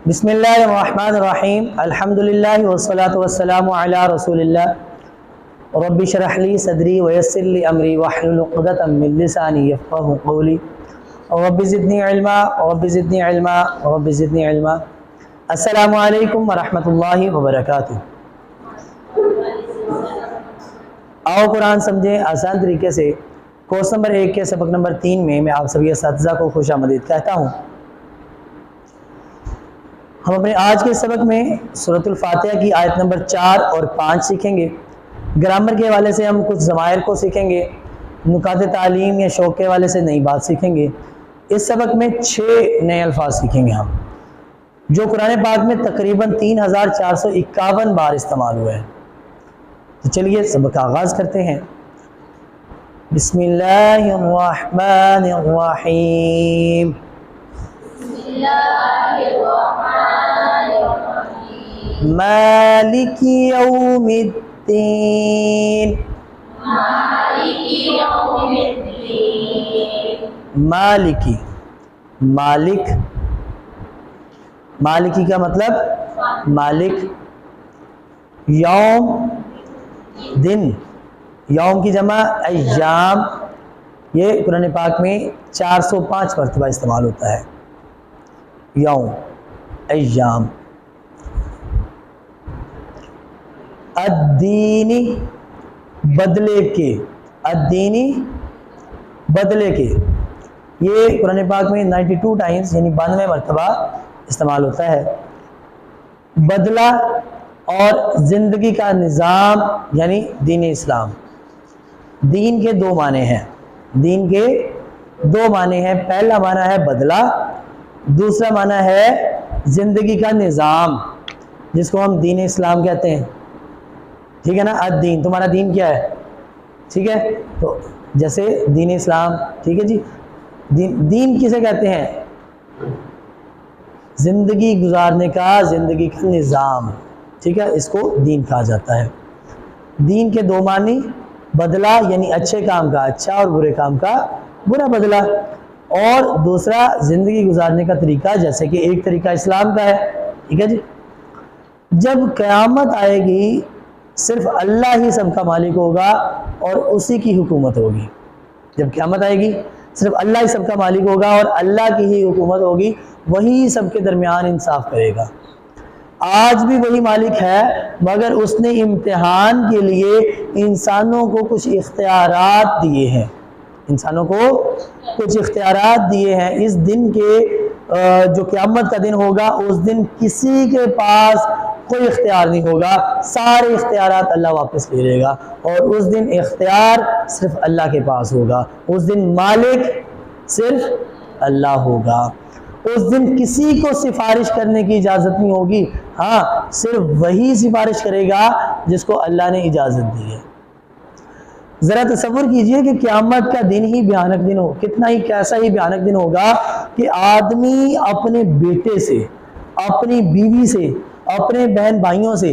بسم اللہ الرحمن الرحیم الحمدللہ والصلاة والسلام علی رسول اللہ رب اشرح لی صدری ویسر لی امری واحلل عقدۃ من لسانی یفقہوا قولی رب زدنی علما رب زدنی علما رب زدنی علما۔ السلام علیکم ورحمۃ اللہ وبرکاتہ۔ آؤ قرآن سمجھیں آسان طریقے سے۔ کورس نمبر 1 کے سبق نمبر 3 میں آپ سبھی اساتذہ کو خوش آمدید کہتا ہوں۔ ہم اپنے آج کے سبق میں سورۃ الفاتحہ کی آیت نمبر 4 اور 5 سیکھیں گے۔ گرامر کے حوالے سے ہم کچھ ضمائر کو سیکھیں گے، نکات تعلیم یا شوق کے حوالے سے نئی بات سیکھیں گے۔ اس سبق میں 6 نئے الفاظ سیکھیں گے ہم، جو قرآن پاک میں تقریباً 3451 بار استعمال ہوئے ہیں۔ تو چلیے سبق کا آغاز کرتے ہیں۔ بسم اللہ الرحمن الرحیم۔ مالک یوم الدین۔ مالکی، مالک، مالکی کا مطلب مالک۔ یوم، دن، یوم کی جمع ایام، یہ قرآن پاک میں 405 مرتبہ استعمال ہوتا ہے۔ یوم، ایام۔ الدینی، بدلے کے، الدینی، بدلے کے، یہ قرآن پاک میں 92 ٹائمز یعنی 92 مرتبہ استعمال ہوتا ہے۔ بدلہ اور زندگی کا نظام یعنی دین اسلام۔ دین کے 2 معنی ہیں، دین کے 2 معنی ہیں۔ پہلا معنی ہے بدلہ، دوسرا معنی ہے زندگی کا نظام، جس کو ہم دین اسلام کہتے ہیں۔ ٹھیک ہے نا؟ الدین، تمہارا دین کیا ہے؟ ٹھیک ہے، تو جیسے دین اسلام، ٹھیک ہے جی۔ دین کسے کہتے ہیں؟ زندگی گزارنے کا، زندگی کا نظام، ٹھیک ہے، اس کو دین کہا جاتا ہے۔ دین کے 2 معنی، بدلہ یعنی اچھے کام کا اچھا اور برے کام کا برا بدلہ، اور دوسرا زندگی گزارنے کا طریقہ، جیسے کہ ایک طریقہ اسلام کا ہے۔ ٹھیک ہے جی۔ جب قیامت آئے گی صرف اللہ ہی سب کا مالک ہوگا اور اسی کی حکومت ہوگی۔ جب قیامت آئے گی صرف اللہ ہی سب کا مالک ہوگا اور اللہ کی ہی حکومت ہوگی، وہی سب کے درمیان انصاف کرے گا۔ آج بھی وہی مالک ہے، مگر اس نے امتحان کے لیے انسانوں کو کچھ اختیارات دیے ہیں، انسانوں کو کچھ اختیارات دیے ہیں۔ اس دن کے جو قیامت کا دن ہوگا، اس دن کسی کے پاس کوئی اختیار نہیں ہوگا، سارے اختیارات اللہ واپس لے لے گا، اور اس دن اختیار صرف اللہ کے پاس ہوگا۔ اس دن مالک صرف اللہ ہوگا۔ اس دن کسی کو سفارش کرنے کی اجازت نہیں ہوگی، ہاں صرف وہی سفارش کرے گا جس کو اللہ نے اجازت دی ہے۔ ذرا تصور کیجئے کہ قیامت کا دن ہی بھیانک دن ہو، کتنا ہی کیسا ہی بھیانک دن ہوگا کہ آدمی اپنے بیٹے سے، اپنی بیوی سے، اپنے بہن بھائیوں سے،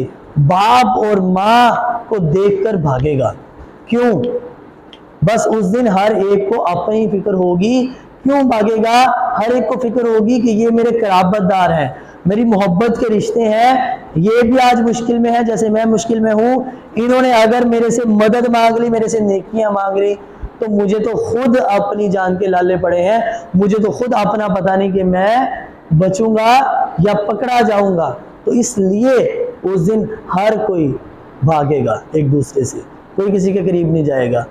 باپ اور ماں کو دیکھ کر بھاگے گا۔ کیوں؟ بس اس دن ہر ایک کو اپنی فکر ہوگی۔ کیوں بھاگے گا؟ ہر ایک کو فکر ہوگی کہ یہ میرے قرابت دار ہیں، میری محبت کے رشتے ہیں، یہ بھی آج مشکل میں ہے جیسے میں مشکل میں ہوں۔ انہوں نے اگر میرے سے مدد مانگ لی، میرے سے نیکیاں مانگ لی، تو مجھے تو خود اپنی جان کے لالے پڑے ہیں، مجھے تو خود اپنا پتہ نہیں کہ میں بچوں گا یا پکڑا جاؤں گا۔ تو اس لیے اس دن ہر کوئی بھاگے گا ایک دوسرے سے، کوئی کسی کے قریب نہیں جائے گا۔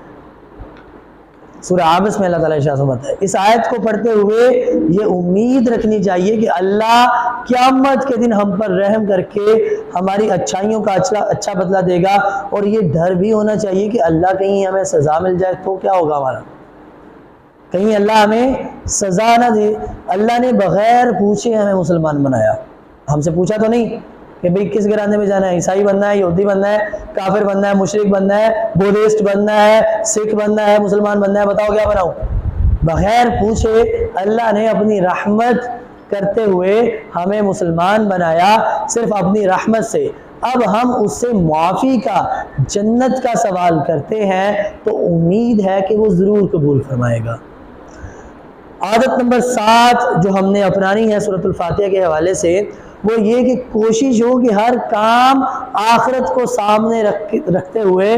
سورہ عابس میں اللہ تعالیٰ ارشاد فرماتا ہے۔ اس آیت کو پڑھتے ہوئے یہ امید رکھنی چاہیے کہ اللہ قیامت کے دن ہم پر رحم کر کے ہماری اچھائیوں کا اچھا بدلہ دے گا، اور یہ ڈر بھی ہونا چاہیے کہ اللہ کہیں ہمیں سزا مل جائے تو کیا ہوگا ہمارا، کہیں اللہ ہمیں سزا نہ دے۔ اللہ نے بغیر پوچھے ہمیں مسلمان بنایا، ہم سے پوچھا تو نہیں کہ بھئی کس گھرانے میں جانا ہے، عیسائی بننا ہے، یہودی بننا ہے، کافر بننا ہے، مشرک بننا ہے، بودھسٹ بننا ہے، سکھ بننا ہے، مسلمان بننا ہے، بتاؤ کیا بناؤں؟ بغیر پوچھے اللہ نے اپنی رحمت کرتے ہوئے ہمیں مسلمان بنایا، صرف اپنی رحمت سے۔ اب ہم اس سے معافی کا، جنت کا سوال کرتے ہیں، تو امید ہے کہ وہ ضرور قبول فرمائے گا۔ عادت نمبر 7 جو ہم نے اپنانی ہے سورۃ الفاتحہ کے حوالے سے، وہ یہ کہ کوشش ہو کہ ہر کام آخرت کو سامنے رکھتے ہوئے،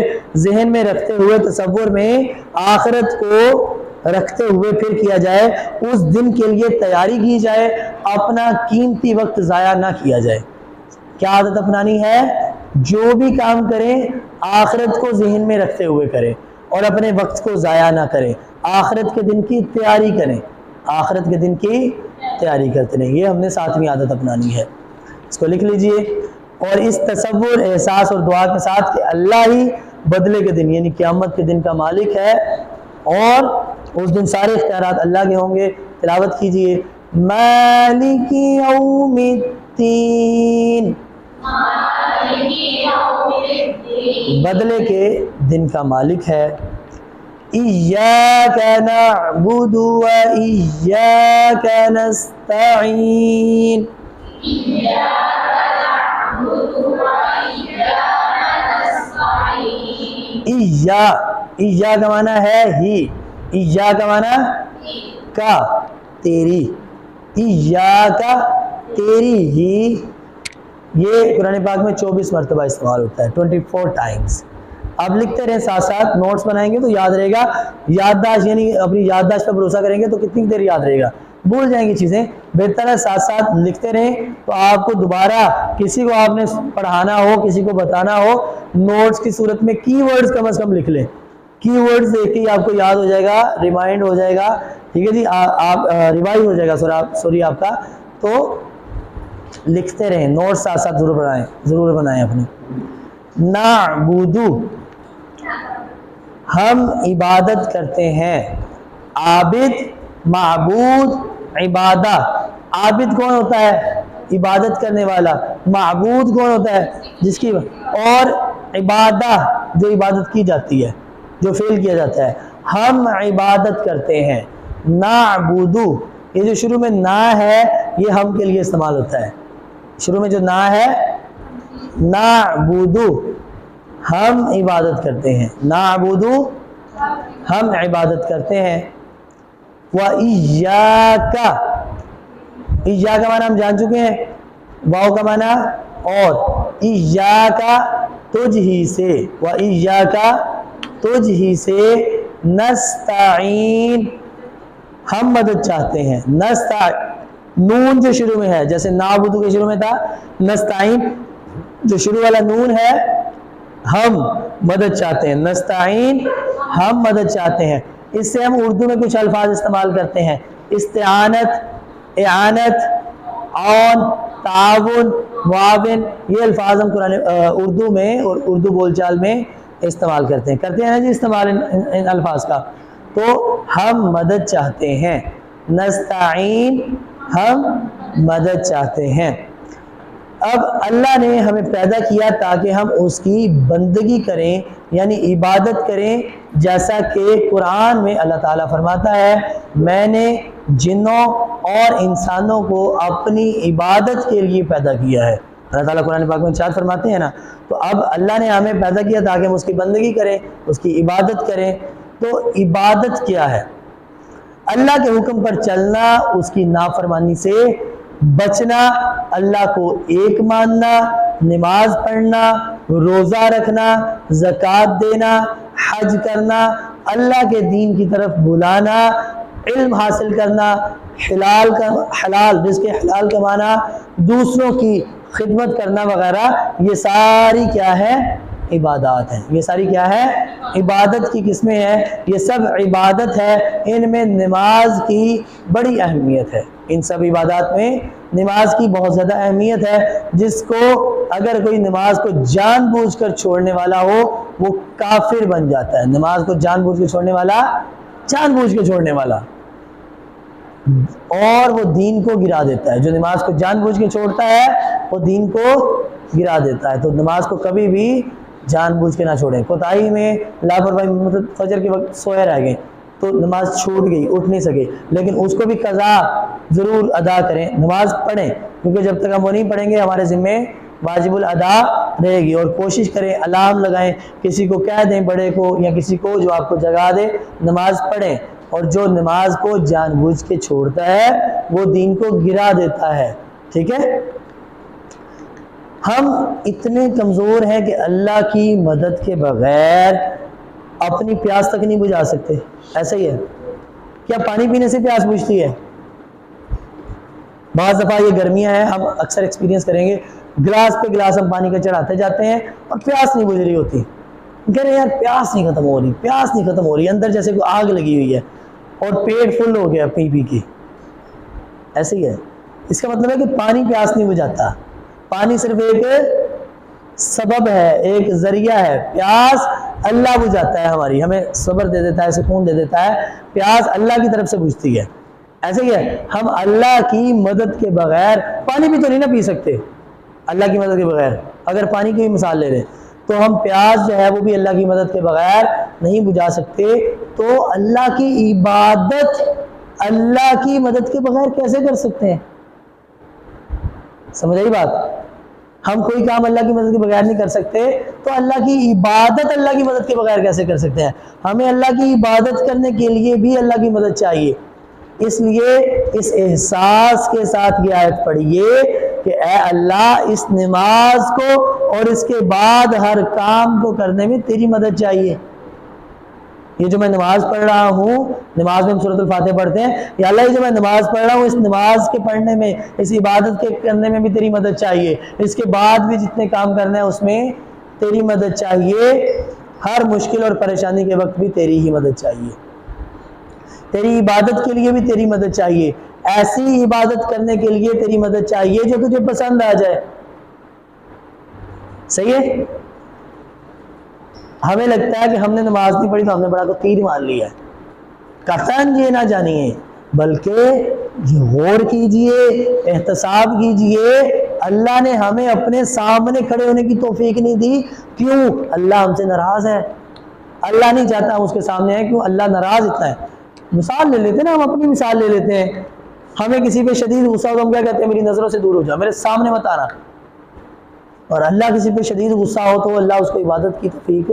ذہن میں رکھتے ہوئے، تصور میں آخرت کو رکھتے ہوئے پھر کیا جائے، اس دن کے لیے تیاری کی جائے، اپنا قیمتی وقت ضائع نہ کیا جائے۔ کیا عادت اپنانی ہے؟ جو بھی کام کریں آخرت کو ذہن میں رکھتے ہوئے کریں اور اپنے وقت کو ضائع نہ کریں، آخرت کے دن کی تیاری کریں، آخرت کے دن کی تیاری کرتے رہیں۔ یہ ہم نے 7ویں عادت اپنانی ہے، اس کو لکھ لیجئے۔ اور اس تصور، احساس اور دعا کے ساتھ کہ اللہ ہی بدلے کے دن یعنی قیامت کے دن کا مالک ہے اور اس دن سارے اختیارات اللہ کے ہوں گے۔ تلاوت کیجئے، مالک یوم الدین، بدلے کے دن کا مالک ہے۔ ایاک نعبد و ایاک نستعین، اییا کا معنی ہے ہی، اییا کا معنی کا، تیری، اییا کا تیری ہی، یہ قرآن پاک میں 24 مرتبہ استعمال ہوتا ہے، 24 ٹائمز۔ آپ لکھتے رہیں، ساتھ ساتھ نوٹس بنائیں گے تو یاد رہے گا۔ یادداشت یعنی اپنی یادداشت پر بھروسہ کریں گے تو کتنی دیر یاد رہے گا، بھول جائیں گی چیزیں۔ بہتر ہے ساتھ ساتھ لکھتے رہیں، تو آپ کو دوبارہ کسی کو آپ نے پڑھانا ہو، کسی کو بتانا ہو، نوٹس کی صورت میں کی ورڈز کم از کم لکھ لیں، کی ورڈز دیکھ کے ہی آپ کو یاد ہو جائے گا، ریمائنڈ ہو جائے گا، ٹھیک ہے جی، آپ ریوائز ہو جائے گا سوری آپ کا۔ تو لکھتے رہیں، نوٹس ساتھ ساتھ ضرور بنائیں اپنے۔ نعبدو، ہم عبادت کرتے ہیں، عابد، معبود، عبادہ۔ عابد کون ہوتا ہے؟ عبادت کرنے والا۔ معبود کون ہوتا ہے؟ جس کی، اور عبادہ جو عبادت کی جاتی ہے، جو فعل کیا جاتا ہے۔ ہم عبادت کرتے ہیں، نعبدو، یہ جو شروع میں نا ہے یہ ہم کے لیے استعمال ہوتا ہے، شروع میں جو نا ہے، نعبدو، ہم عبادت کرتے ہیں، نعبدو، ہم عبادت کرتے ہیں۔ وَإِيَّاكَ، ایاک کا معنی ہم جان چکے ہیں، واو کا معنی اور، ایاک تجھ ہی سے، وَإِيَّاكَ تجھ ہی سے، نستعین، ہم مدد چاہتے ہیں، نون جو شروع میں ہے، جیسے نعبدو کے شروع میں تھا، نستعین جو شروع والا نون ہے، ہم مدد چاہتے ہیں، نستعین، ہم مدد چاہتے ہیں۔ اس سے ہم اردو میں کچھ الفاظ استعمال کرتے ہیں، استعانت، اعانت، عون، تعاون، معاون، یہ الفاظ ہم قرآن اردو میں اور اردو بول چال میں استعمال کرتے ہیں نا جی، استعمال ان الفاظ کا۔ تو ہم مدد چاہتے ہیں، نستعین، ہم مدد چاہتے ہیں۔ اب اللہ نے ہمیں پیدا کیا تاکہ ہم اس کی بندگی کریں، یعنی عبادت کریں، جیسا کہ قرآن میں اللہ تعالیٰ فرماتا ہے، میں نے جنوں اور انسانوں کو اپنی عبادت کے لیے پیدا کیا ہے۔ اللہ تعالیٰ قرآن پاک میں ارشاد فرماتے ہیں نا، تو اب اللہ نے ہمیں پیدا کیا تاکہ ہم اس کی بندگی کریں، اس کی عبادت کریں۔ تو عبادت کیا ہے؟ اللہ کے حکم پر چلنا، اس کی نافرمانی سے بچنا، اللہ کو ایک ماننا، نماز پڑھنا، روزہ رکھنا، زکوٰۃ دینا، حج کرنا، اللہ کے دین کی طرف بلانا، علم حاصل کرنا، حلال رزق حلال کمانا، دوسروں کی خدمت کرنا وغیرہ، یہ ساری کیا ہے؟ عبادات ہیں۔ یہ ساری کیا ہے؟ عبادت کی قسمیں ہیں، یہ سب عبادت ہے۔ ان میں نماز کی بڑی اہمیت ہے، ان سب عبادات میں نماز کی بہت زیادہ اہمیت ہے، جس کو اگر کوئی نماز کو جان بوجھ کر چھوڑنے والا ہو وہ کافر بن جاتا ہے۔ نماز کو جان بوجھ کے چھوڑنے والا، جان بوجھ کے چھوڑنے والا، اور وہ دین کو گرا دیتا ہے۔ جو نماز کو جان بوجھ کے چھوڑتا ہے وہ دین کو گرا دیتا ہے۔ تو نماز کو کبھی بھی جان بوجھ کے نہ چھوڑیں۔ کوتاہی میں، لاپرواہی، مطلب فجر کے وقت سوئے رہ گئے تو نماز چھوٹ گئی، اٹھ نہیں سکے، لیکن اس کو بھی قضا ضرور ادا کریں، نماز پڑھیں، کیونکہ جب تک ہم وہ نہیں پڑھیں گے ہمارے ذمے واجب الادا رہے گی۔ اور کوشش کریں، الارم لگائیں، کسی کو کہہ دیں، بڑے کو یا کسی کو جو آپ کو جگا دے، نماز پڑھیں۔ اور جو نماز کو جان بوجھ کے چھوڑتا ہے وہ دین کو گرا دیتا ہے. ٹھیک ہے. ہم اتنے کمزور ہیں کہ اللہ کی مدد کے بغیر اپنی پیاس تک نہیں بجھا سکتے. ایسا ہی ہے. کیا پانی پینے سے پیاس بجھتی ہے؟ بعض دفعہ یہ گرمیاں ہیں، ہم اکثر ایکسپیرینس کریں گے، گلاس پہ گلاس ہم پانی کا چڑھاتے جاتے ہیں اور پیاس نہیں بجھ رہی ہوتی. کہہ رہے ہیں یار پیاس نہیں ختم ہو رہی، پیاس نہیں ختم ہو رہی، اندر جیسے کوئی آگ لگی ہوئی ہے اور پیٹ فل ہو گیا پی پی کے. ایسے ہی ہے. اس کا مطلب ہے کہ پانی پیاس نہیں بجھاتا. پانی صرف ایک سبب ہے، ایک ذریعہ ہے. پیاس اللہ بجھاتا ہے ہماری، ہمیں صبر دے دیتا ہے، سکون دے دیتا ہے. پیاس اللہ کی طرف سے بجھتی ہے. ایسے ہی ہے. ہم اللہ کی مدد کے بغیر پانی بھی تو نہیں نہ پی سکتے اللہ کی مدد کے بغیر. اگر پانی کی مثال لے رہے تو ہم پیاس جو ہے وہ بھی اللہ کی مدد کے بغیر نہیں بجھا سکتے. تو اللہ کی عبادت اللہ کی مدد کے بغیر کیسے کر سکتے ہیں؟ سمجھ آئی بات؟ ہم کوئی کام اللہ کی مدد کے بغیر نہیں کر سکتے تو اللہ کی عبادت اللہ کی مدد کے بغیر کیسے کر سکتے ہیں؟ ہمیں اللہ کی عبادت کرنے کے لیے بھی اللہ کی مدد چاہیے. اس لیے اس احساس کے ساتھ یہ آیت پڑھیے کہ اے اللہ اس نماز کو اور اس کے بعد ہر کام کو کرنے میں تیری مدد چاہیے. یہ جو میں نماز پڑھ رہا ہوں، نماز میں ہم سورۃ الفاتحہ پڑھتے ہیں، یا اللہ یہ جو میں نماز پڑھ رہا ہوں اس نماز کے پڑھنے میں، اس عبادت کے کرنے میں بھی تیری مدد چاہیے. اس کے بعد بھی جتنے کام کرنے ہیں اس میں تیری مدد چاہیے. ہر مشکل اور پریشانی کے وقت بھی تیری ہی مدد چاہیے. تیری عبادت کے لیے بھی تیری مدد چاہیے. ایسی عبادت کرنے کے لیے تیری مدد چاہیے جو تجھے پسند آ جائے. صحیح ہے؟ ہمیں لگتا ہے کہ ہم نے نماز نہیں پڑھی تو ہم نے بڑا کو تیر مار لیا ہے. قطعاً یہ نہ جانیے، بلکہ غور کیجئے، احتساب کیجئے. اللہ نے ہمیں اپنے سامنے کھڑے ہونے کی توفیق نہیں دی. کیوں؟ اللہ ہم سے ناراض ہے. اللہ نہیں چاہتا ہم اس کے سامنے ہیں. کیوں؟ اللہ ناراض اتنا ہے. مثال لے لیتے ہیں نا، ہم اپنی مثال لے لیتے ہیں. ہمیں کسی پہ شدید غصہ ہو تو ہم کیا کہتے ہیں؟ میری نظروں سے دور ہو جا، میرے سامنے مت آنا. اور اللہ کسی پہ شدید غصہ ہو تو اللہ اس کو عبادت کی توفیق.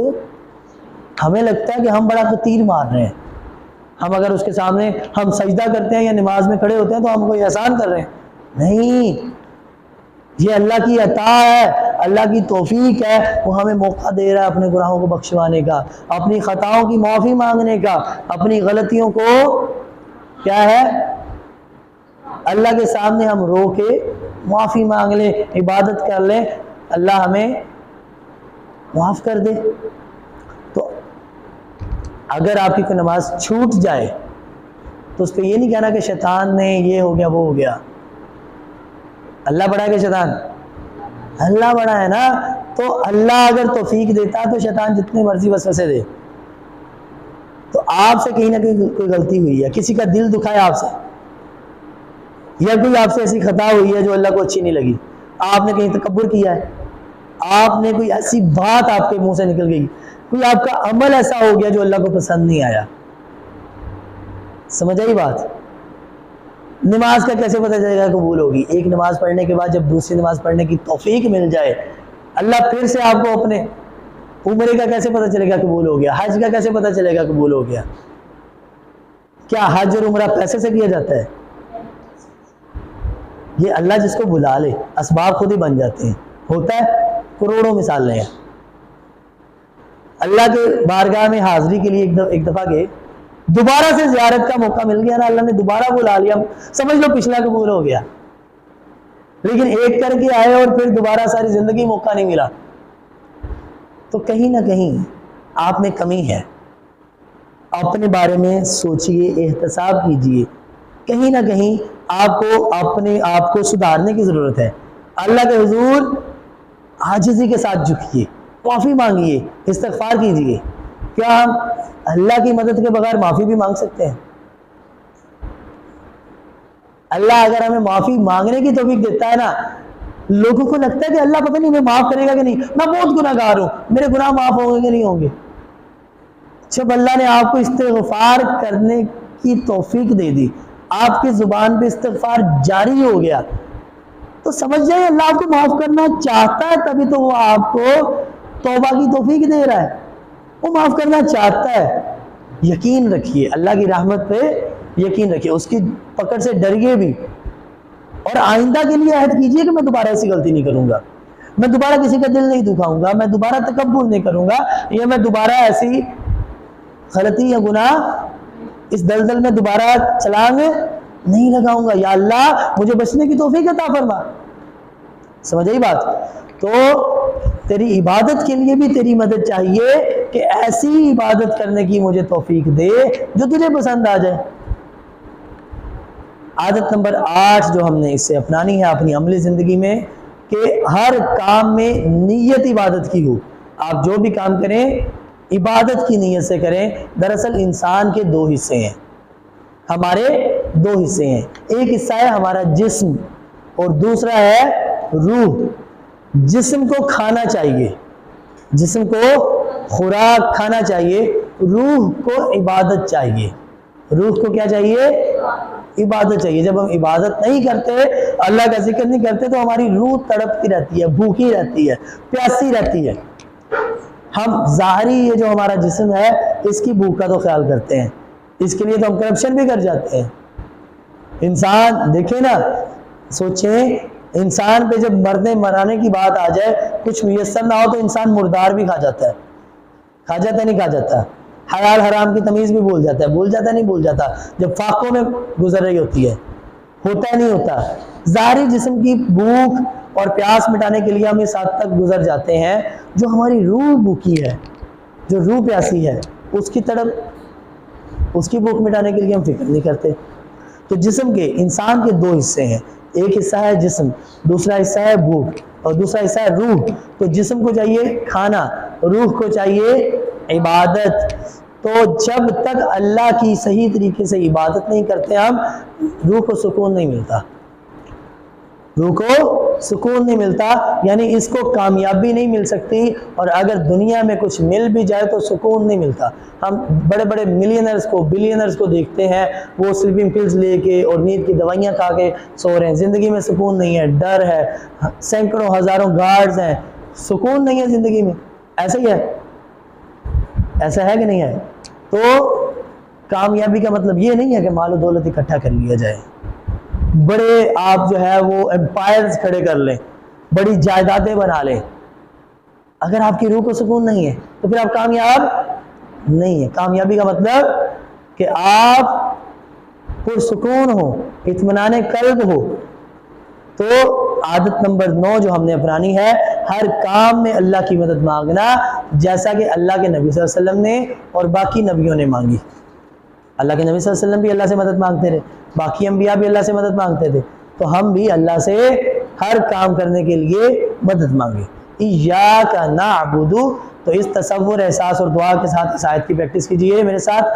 ہمیں لگتا ہے کہ ہم بڑا کو تیر مار رہے ہیں. ہم اگر اس کے سامنے ہم سجدہ کرتے ہیں یا نماز میں کھڑے ہوتے ہیں تو ہم کوئی احسان کر رہے ہیں. نہیں، یہ اللہ کی عطا ہے، اللہ کی توفیق ہے. وہ ہمیں موقع دے رہا ہے اپنے گناہوں کو بخشوانے کا، اپنی خطاؤں کی معافی مانگنے کا، اپنی غلطیوں کو کیا ہے اللہ کے سامنے ہم رو کے معافی مانگ لیں، عبادت کر لیں، اللہ ہمیں معاف کر دے. تو اگر آپ کی کوئی نماز چھوٹ جائے تو اس پہ یہ نہیں کہنا کہ شیطان نے یہ ہو گیا وہ ہو گیا. اللہ بڑا ہے کہ شیطان؟ اللہ بڑا ہے نا. تو اللہ اگر توفیق دیتا تو شیطان جتنے مرضی وسوسے دے. تو آپ سے کہیں نہ کہیں کوئی غلطی ہوئی ہے، کسی کا دل دکھا ہے آپ سے، یا کوئی آپ سے ایسی خطا ہوئی ہے جو اللہ کو اچھی نہیں لگی. آپ نے کہیں تکبر کیا ہے، آپ نے کوئی ایسی بات آپ کے منہ سے نکل گئی، کوئی آپ کا عمل ایسا ہو گیا جو اللہ کو پسند نہیں آیا. سمجھ آئی بات؟ نماز کا کیسے پتہ چلے گا قبول ہوگی؟ ایک نماز پڑھنے کے بعد جب دوسری نماز پڑھنے کی توفیق مل جائے، اللہ پھر سے آپ کو اپنے عمرے کا کیسے پتہ چلے گا قبول ہو گیا؟ حج کا کیسے پتہ چلے گا قبول ہو گیا؟ کیا حج اور عمرہ پیسے سے کیا جاتا ہے؟ یہ اللہ جس کو بلا لے اسباب خود ہی بن جاتے ہیں. ہوتا ہے؟ کروڑوں مثال لیں. اللہ کے بارگاہ میں حاضری کے لیے ایک دفعہ گئے، دوبارہ سے زیارت کا موقع مل گیا نا، اللہ نے دوبارہ بلا لیا، سمجھ لو پچھلا قبول ہو گیا. لیکن ایک کر کے آئے اور پھر دوبارہ ساری زندگی موقع نہیں ملا. تو کہیں نہ کہیں آپ میں کمی ہے. اپنے بارے میں سوچئے، احتساب کیجئے. کہیں نہ کہیں آپ کو اپنے آپ کو سدھارنے کی ضرورت ہے. اللہ کے حضور عاجزی کے ساتھ جھکیے، معافی مانگیے، استغفار کیجئے. کیا ہم اللہ کی مدد کے بغیر معافی بھی مانگ سکتے ہیں؟ اللہ اگر ہمیں معافی مانگنے کی توفیق دیتا ہے نا، لوگوں کو لگتا ہے کہ اللہ پتہ نہیں ہمیں معاف کرے گا کہ نہیں، میں بہت گناہ گار ہوں، میرے گناہ معاف ہوں گے کہ نہیں ہوں گے. جب اللہ نے آپ کو استغفار کرنے کی توفیق دے دی، آپ کی زبان پہ استغفار جاری ہو گیا، تو سمجھ جائے اللہ آپ کو معاف کرنا چاہتا ہے. تبھی تو وہ آپ کو توبہ کی توفیق دے رہا ہے. وہ معاف کرنا چاہتا ہے. یقین رکھیے، اللہ کی رحمت پہ یقین رکھیے، اس کی پکڑ سے ڈریے بھی، اور آئندہ کے لیے عہد کیجئے کہ میں دوبارہ ایسی غلطی نہیں کروں گا، میں دوبارہ کسی کا دل نہیں دکھاؤں گا، میں دوبارہ تکبر نہیں کروں گا، یا میں دوبارہ ایسی غلطی یا گناہ اس دلدل میں دوبارہ چھلانگ نہیں لگاؤں گا، یا اللہ مجھے بچنے کی توفیق عطا فرما۔ سمجھ آئی بات؟ تو تیری عبادت کے لیے بھی تیری مدد چاہیے کہ ایسی عبادت کرنے کی مجھے توفیق دے جو تجھے پسند آ جائے۔ عادت نمبر 8 جو ہم نے اس سے اپنانی ہے اپنی عملی زندگی میں، کہ ہر کام میں نیت عبادت کی ہو۔ آپ جو بھی کام کریں عبادت کی نیت سے کریں۔ دراصل انسان کے 2 حصے ہیں، ہمارے 2 حصے ہیں، ایک حصہ ہے ہمارا جسم اور دوسرا ہے روح۔ جسم کو کھانا چاہیے، جسم کو خوراک کھانا چاہیے، روح کو عبادت چاہیے۔ روح کو کیا چاہیے؟ عبادت چاہیے۔ جب ہم عبادت نہیں کرتے، اللہ کا ذکر نہیں کرتے، تو ہماری روح تڑپتی رہتی ہے، بھوکی رہتی ہے، پیاسی رہتی ہے۔ ہم ظاہری یہ جو ہمارا جسم ہے اس کی بھوک کا تو خیال کرتے ہیں، اس کے لیے تو ہم کرپشن بھی کر جاتے ہیں۔ انسان دیکھیں نا، سوچیں انسان پہ جب مرنے مرانے کی بات آ جائے، کچھ میسر نہ ہو تو انسان مردار بھی کھا جاتا ہے، کھا جاتا ہے نہیں کھا جاتا؟ حلال حرام کی تمیز بھی بھول جاتا ہے، بھول جاتا ہے نہیں بھول جاتا؟ جب فاقوں میں گزر رہی ہوتی ہے، ہوتا ہے نہیں ہوتا؟ ظاہری جسم کی بھوک اور پیاس مٹانے کے لیے ہم اس حد تک گزر جاتے ہیں، جو ہماری روح بھوکی ہے، جو روح پیاسی ہے، اس کی تڑپ، اس کی بھوک مٹانے کے لیے ہم فکر نہیں کرتے۔ تو جسم کے، انسان کے 2 حصے ہیں، ایک حصہ ہے جسم، دوسرا حصہ ہے بھوک، اور دوسرا حصہ ہے روح۔ تو جسم کو چاہیے کھانا، روح کو چاہیے عبادت۔ تو جب تک اللہ کی صحیح طریقے سے عبادت نہیں کرتے ہم، روح کو سکون نہیں ملتا، روح کو سکون نہیں ملتا، یعنی اس کو کامیابی نہیں مل سکتی، اور اگر دنیا میں کچھ مل بھی جائے تو سکون نہیں ملتا۔ ہم بڑے بڑے ملینرز کو، بلینرز کو دیکھتے ہیں، وہ سلیپنگ پلز لے کے اور نیند کی دوائیاں کھا کے سو رہے ہیں، زندگی میں سکون نہیں ہے، ڈر ہے، سینکڑوں ہزاروں گارڈز ہیں، سکون نہیں ہے زندگی میں۔ ایسا ہی ہے، ایسا ہے کہ نہیں ہے؟ تو کامیابی کا مطلب یہ نہیں ہے کہ مال و دولت اکٹھا کر لیا جائے، بڑے آپ جو ہے وہ امپائرز کھڑے کر لیں، بڑی جائیدادیں بنا لیں۔ اگر آپ کی روح کو سکون نہیں ہے تو پھر آپ کامیاب نہیں ہے۔ کامیابی کا مطلب کہ آپ پرسکون ہو، اطمینان قلب ہو۔ تو عادت نمبر 9 جو ہم نے اپنانی ہے، ہر کام میں اللہ کی مدد مانگنا، جیسا کہ اللہ کے نبی صلی اللہ علیہ وسلم نے اور باقی نبیوں نے مانگی۔ اللہ کے نبی صلی اللہ علیہ وسلم بھی اللہ سے مدد مانگتے رہے، باقی انبیاء بھی اللہ سے مدد مانگتے تھے، تو ہم بھی اللہ سے ہر کام کرنے کے لیے مدد مانگے۔ ایاک نعبد، تو اس تصور، احساس اور دعا کے ساتھ اس آیت کی پریکٹس کیجئے میرے ساتھ۔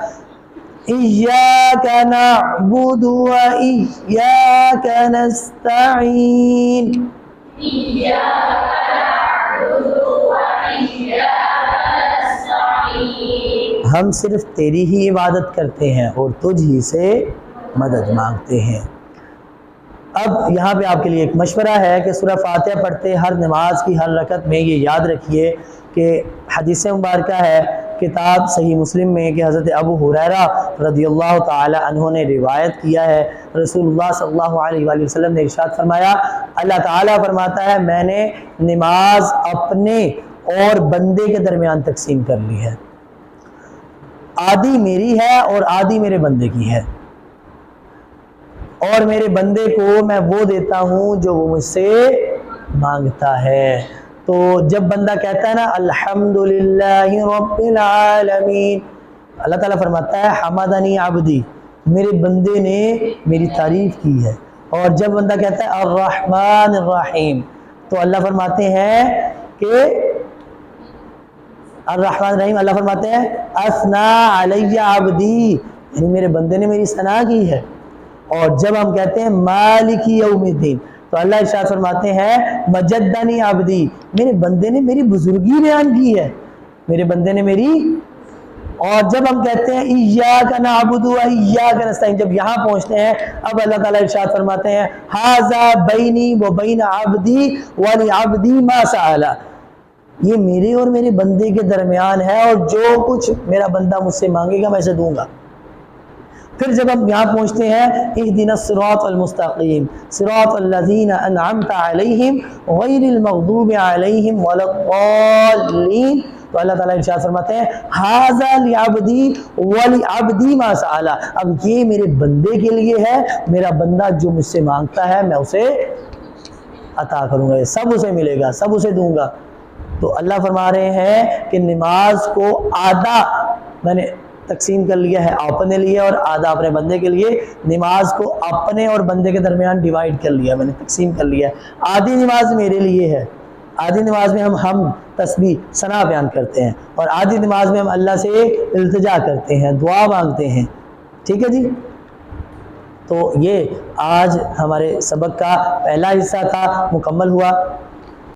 ایاک نعبد و ایاک نستعین، ہم صرف تیری ہی عبادت کرتے ہیں اور تجھ ہی سے مدد مانگتے ہیں۔ اب یہاں پہ آپ کے لیے ایک مشورہ ہے کہ سورہ فاتحہ پڑھتے ہر نماز کی ہر رکعت میں یہ یاد رکھیے کہ حدیث مبارکہ ہے کتاب صحیح مسلم میں کہ حضرت ابو ہریرہ رضی اللہ تعالی عنہ نے روایت کیا ہے، رسول اللہ صلی اللہ علیہ وآلہ وسلم نے ارشاد فرمایا، اللہ تعالیٰ فرماتا ہے میں نے نماز اپنے اور بندے کے درمیان تقسیم کر لی ہے، آدھی میری ہے اور آدھی میرے بندے کی ہے، اور میرے بندے کو میں وہ دیتا ہوں جو وہ مجھ سے مانگتا ہے۔ تو جب بندہ کہتا ہے نا الحمدللہ رب العالمین، اللہ تعالیٰ فرماتا ہے حمدنی عبدی، میرے بندے نے میری تعریف کی ہے۔ اور جب بندہ کہتا ہے الرحمن الرحیم، تو اللہ فرماتے ہیں کہ الرحمن الرحیم، اللہ فرماتے ہیں اثنا علی عبدی، یعنی میرے بندے نے میری ثنا کی ہے۔ اور جب ہم کہتے ہیں مالک یوم الدین، تو اللہ ارشاد فرماتے ہیں مجدنی عبدی، میرے بندے نے میری بزرگی بیان کی ہے، میرے بندے نے میری۔ اور جب ہم کہتے ہیں ایاک نعبد و ایاک نستعین، جب یہاں پہنچتے ہیں اب اللہ تعالیٰ ارشاد فرماتے ہیں ھذا بینی و بین عبدی ولعبدی ما سأل، یہ میرے اور میرے بندے کے درمیان ہے، اور جو کچھ میرا بندہ مجھ سے مانگے گا میں اسے دوں گا۔ پھر جب ہم یہاں پہنچتے ہیں اہدنا الصراط المستقیم صراط الذین انعمت علیہم غیر المغضوب علیہم ولا الضالین، تو اللہ تعالیٰ ارشاد فرماتے ہیں ھذا لعبدی ولعبدی ما سأل، اب یہ میرے بندے کے لیے ہے، میرا بندہ جو مجھ سے مانگتا ہے میں اسے عطا کروں گا، سب اسے ملے گا، سب اسے دوں گا۔ تو اللہ فرما رہے ہیں کہ نماز کو آدھا میں نے تقسیم کر لیا ہے اپنے لیے اور آدھا اپنے بندے کے لیے، نماز کو اپنے اور بندے کے درمیان ڈیوائیڈ کر لیا، میں نے تقسیم کر لیا ہے۔ آدھی نماز میرے لیے ہے، آدھی نماز میں ہم تسبیح ثنا بیان کرتے ہیں، اور آدھی نماز میں ہم اللہ سے التجا کرتے ہیں، دعا مانگتے ہیں، ٹھیک ہے جی۔ تو یہ آج ہمارے سبق کا پہلا حصہ تھا، مکمل ہوا۔